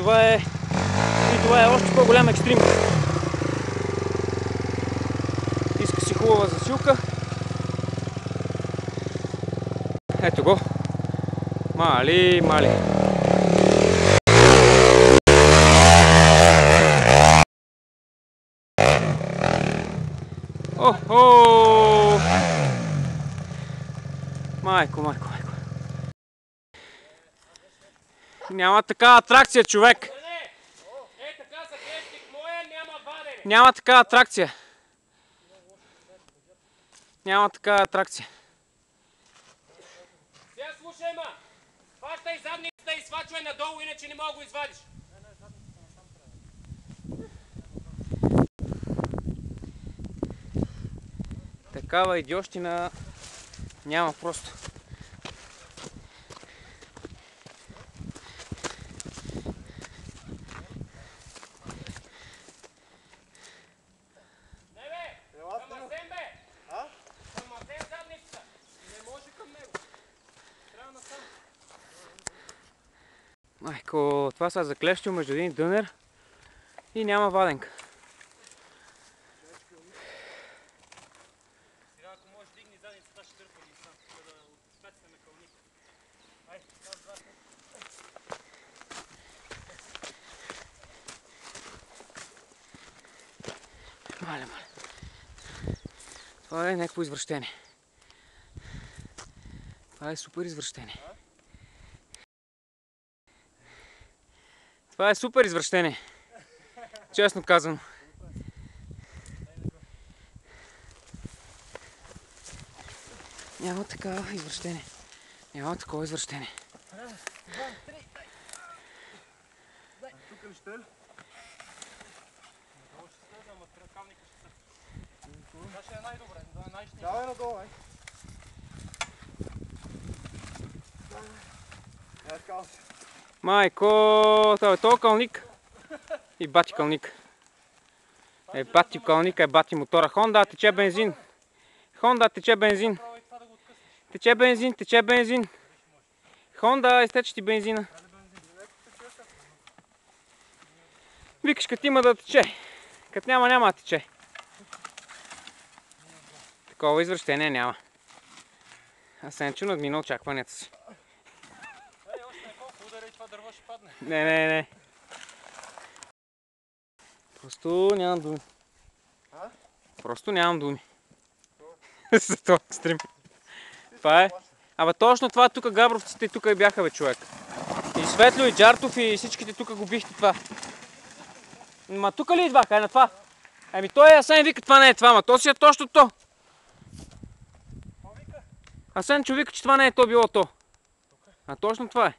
това е още по-голям екстрим. Иска си хубава засилка. Ето го. Мали. Охо! Майко. Няма такава атракция, човек. Няма такава атракция. Сега слушай, ма! Хващай задницата и свачвай надолу, иначе не мога го извадиш. Такава идиощина няма просто. Майко, това са заклещил между един дънер и няма ваденка. Сега ако можеш дигни задницата, ще дърпа ги сам, за да спецаме кълника. Ай, Мале. Това е някакво извращение. Това е супер извращение. Това е супер извращение. Честно казано. Няма такова извращение. Няма такова извращение. тук ли ще е ли? Надолу ще слезе, ама тръкавника ще се. Това ще е най-добре. Давай надолу, ай. Майко, това е този кълник. И бати кълник. Бати кълника, бати мотора. Хонда тече бензин. Тече бензин. Хонда, изтече ти бензина. Викаш, като има да тече. Като няма да тече. Такова извращение няма. Аз Сенчо надмина очакванията си. Още колко удари и това дърво ще падне. Не. Просто нямам думи. За това екстрим. Това е. Абе точно това тук габровците тук и бяха, бе, човек. И Светло, и Джартов, и всичките тук го бихте това. Ма тук ли идваха? Е на това? Ами той Асен вика, това не е това, ма то си е точно то. Асен вика, че това не е то било то. А точно това е.